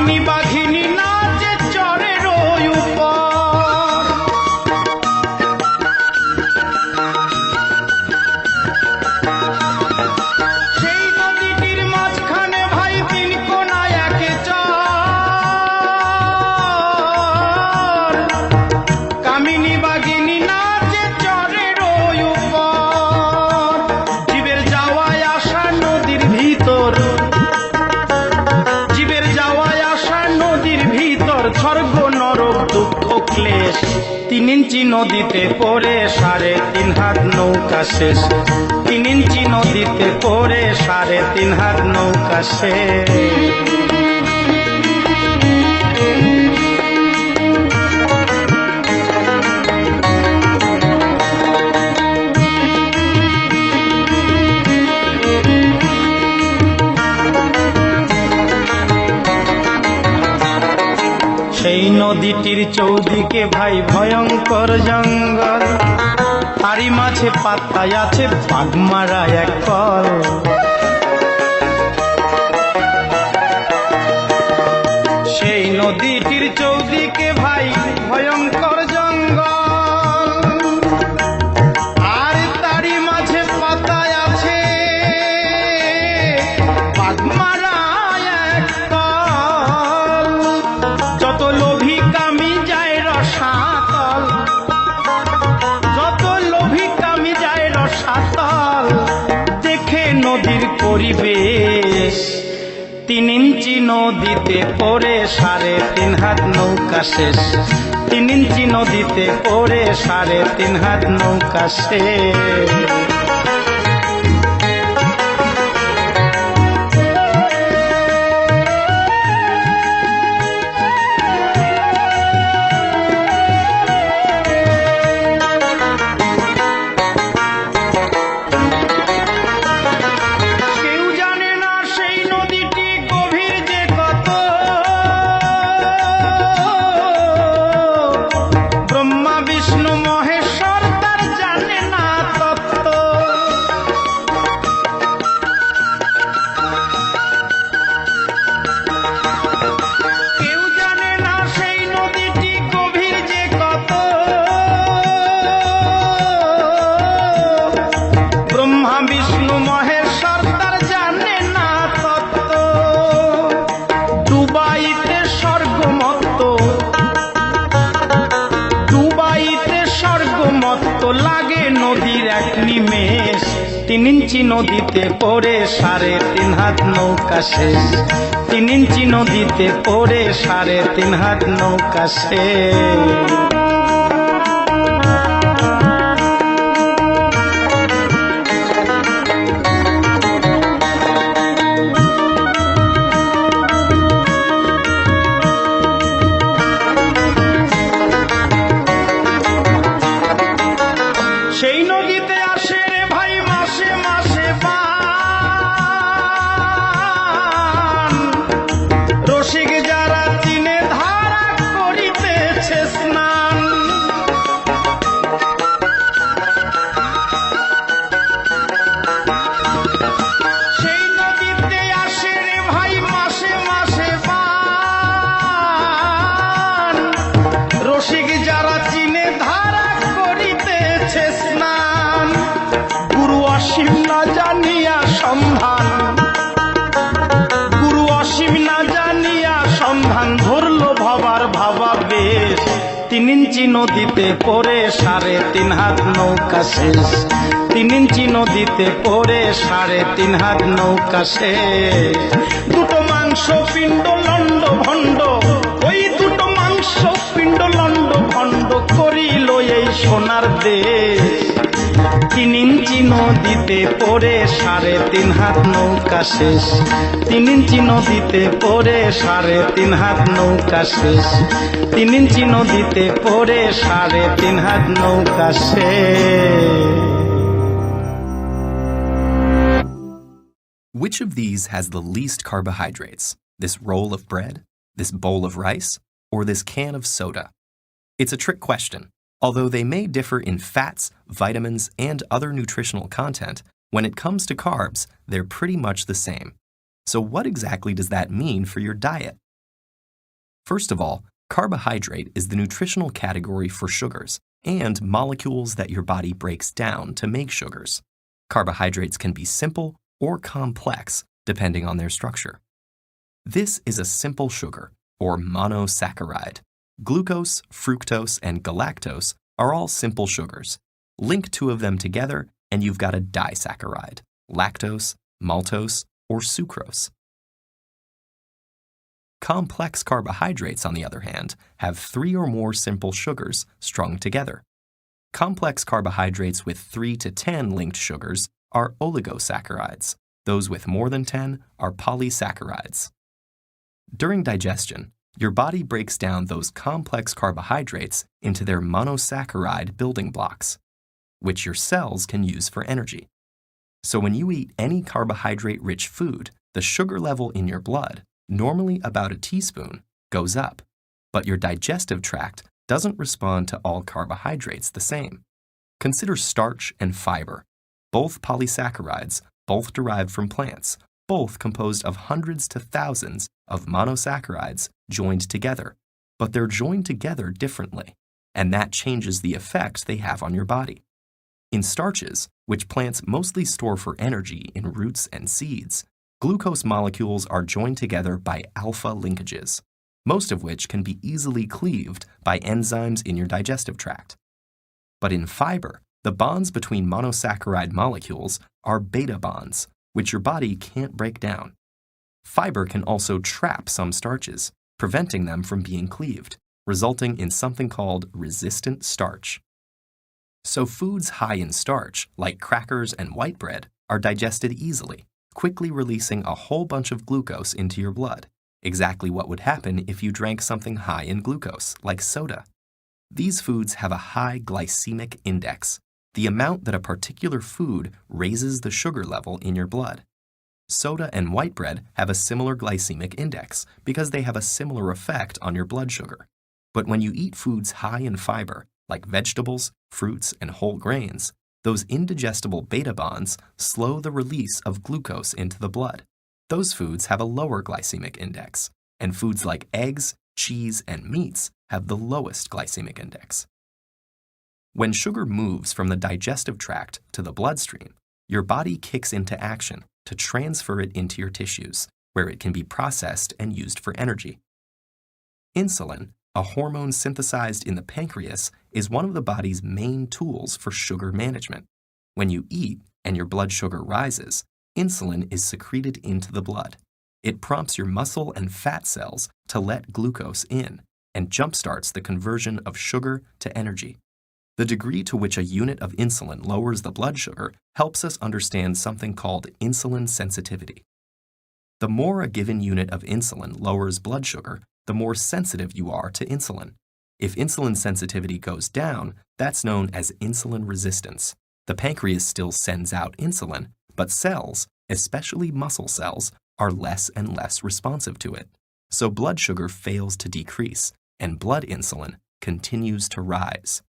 কামিনী বাঘিনী নাচে চরের উপর। সেই নদীটির মাঝখানে ভাই তিন কোনায় একে চর, কামিনী বাঘিনী নাচে চরের উপর। জীবের যাওয়ায় আসা নদীর ভিতর, জীবের যাওয়ায় আসা নদীর ভিতর স্বর্গ নরক দুঃখ ক্লেশ। 3 ইঞ্চি নদীতে পড়ে 3.5 হাত নৌকা শেষ। 3 ইঞ্চি নদীতে পড়ে 3.5 হাত নৌকা শেষ। সেই নদীটির চৌদিকে ভাই ভয়ঙ্কর জঙ্গল, তারই মাঝে পাতায় আছে বাঘমারা এক কল। সেই নদীটির চৌদিকে ভাই ভয়ঙ্কর জঙ্গল, আর তারই মাঝে পাতায় আছে বাঘমারা এক কল। যত লোভী কামি যায় রসাতল, যত লোভী কামি যায় রসাতল, দেখে নদীর পরিবেশ। 3 ইঞ্চি নদীতে পড়ে 3.5 হাত নৌকা শেষ। 3 ইঞ্চি নদীতে পড়ে 3.5 হাত নৌকা শেষ। লাগে নদীর এক নিমেষ। 3 ইঞ্চি নদীতে পড়ে 3.5 হাত নৌকা শেষ। 3 ইঞ্চি নদীতে পড়ে 3.5 হাত নৌকা শেষ। সেই নদীতে আসে রে ভাই মাসে মাসে বান, রসিক যারা চিনে ধারা করিতেছে স্নান। সেই নদীতে আসে রে ভাই মাসে মাসে বান, রসিক যারা চিনে ধারা করিতেছে স্নান। গুরু অসীম না জানিয়া সন্ধান, গুরু অসীম না জানিয়া সন্ধান ধরলো ভাবার ভাবা বেশ। 3 ইঞ্চি নদীতে পড়ে 3.5 হাত নৌকা শেষ। 3 ইঞ্চি নদীতে পড়ে 3.5 হাত নৌকা শেষ। দুটো মাংস পিণ্ড লন্ড ভণ্ড, ওই দুটো মাংস পিণ্ড লন্ড ভণ্ড করিল এই সোনার দেশ। 3 ইঞ্চি নদীতে পড়ে 3.5 হাত নৌকা শেষ। 3 ইঞ্চি নদীতে পড়ে 3.5 হাত নৌকা শেষ। 3 ইঞ্চি নদীতে পড়ে 3.5 হাত নৌকা শেষ। Which of these has the least carbohydrates? This roll of bread, this bowl of rice, or this can of soda? It's a trick question. Although they may differ in fats, vitamins, and other nutritional content, when it comes to carbs, they're pretty much the same. So what exactly does that mean for your diet? First of all, carbohydrate is the nutritional category for sugars and molecules that your body breaks down to make sugars. Carbohydrates can be simple or complex depending on their structure. This is a simple sugar, or monosaccharide. Glucose, fructose, and galactose are all simple sugars. Link two of them together and you've got a disaccharide, lactose, maltose, or sucrose. Complex carbohydrates, on the other hand, have 3 or more simple sugars strung together. Complex carbohydrates with 3 to 10 linked sugars are oligosaccharides. Those with more than 10 are polysaccharides. During digestion, your body breaks down those complex carbohydrates into their monosaccharide building blocks, which your cells can use for energy. So when you eat any carbohydrate-rich food, the sugar level in your blood, normally about a teaspoon, goes up, but your digestive tract doesn't respond to all carbohydrates the same. Consider starch and fiber, both polysaccharides, both derived from plants, both composed of hundreds to thousands of monosaccharides joined together, but they're joined together differently, and that changes the effect they have on your body. In starches, which plants mostly store for energy in roots and seeds, glucose molecules are joined together by alpha linkages, most of which can be easily cleaved by enzymes in your digestive tract. But in fiber, the bonds between monosaccharide molecules are beta bonds, which your body can't break down. Fiber can also trap some starches, preventing them from being cleaved, resulting in something called resistant starch. So foods high in starch, like crackers and white bread, are digested easily, quickly releasing a whole bunch of glucose into your blood, exactly what would happen if you drank something high in glucose, like soda. These foods have a high glycemic index, the amount that a particular food raises the sugar level in your blood. Soda and white bread have a similar glycemic index because they have a similar effect on your blood sugar. But when you eat foods high in fiber, like vegetables, fruits, and whole grains, those indigestible beta bonds slow the release of glucose into the blood. Those foods have a lower glycemic index, and foods like eggs, cheese, and meats have the lowest glycemic index. When sugar moves from the digestive tract to the bloodstream, your body kicks into action to transfer it into your tissues, where it can be processed and used for energy. Insulin, a hormone synthesized in the pancreas, is one of the body's main tools for sugar management. When you eat and your blood sugar rises, insulin is secreted into the blood. It prompts your muscle and fat cells to let glucose in and jumpstarts the conversion of sugar to energy. The degree to which a unit of insulin lowers the blood sugar helps us understand something called insulin sensitivity. The more a given unit of insulin lowers blood sugar, the more sensitive you are to insulin. If insulin sensitivity goes down, that's known as insulin resistance. The pancreas still sends out insulin, but cells, especially muscle cells, are less and less responsive to it. So blood sugar fails to decrease, and blood insulin continues to rise.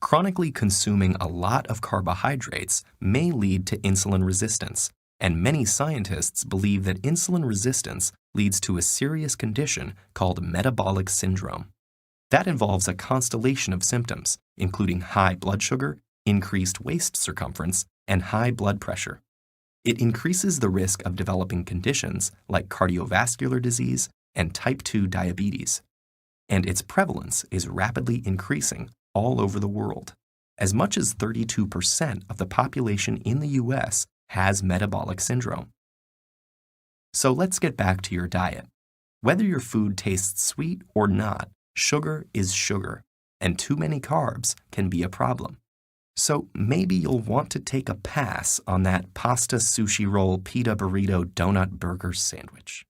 Chronically consuming a lot of carbohydrates may lead to insulin resistance, and many scientists believe that insulin resistance leads to a serious condition called metabolic syndrome. That involves a constellation of symptoms, including high blood sugar, increased waist circumference, and high blood pressure. It increases the risk of developing conditions like cardiovascular disease and type 2 diabetes. And its prevalence is rapidly increasing all over the world. As much as 32% of the population in the US has metabolic syndrome. So let's get back to your diet. Whether your food tastes sweet or not, sugar is sugar, and too many carbs can be a problem. So maybe you'll want to take a pass on that pasta, sushi roll, pita burrito, donut burger sandwich.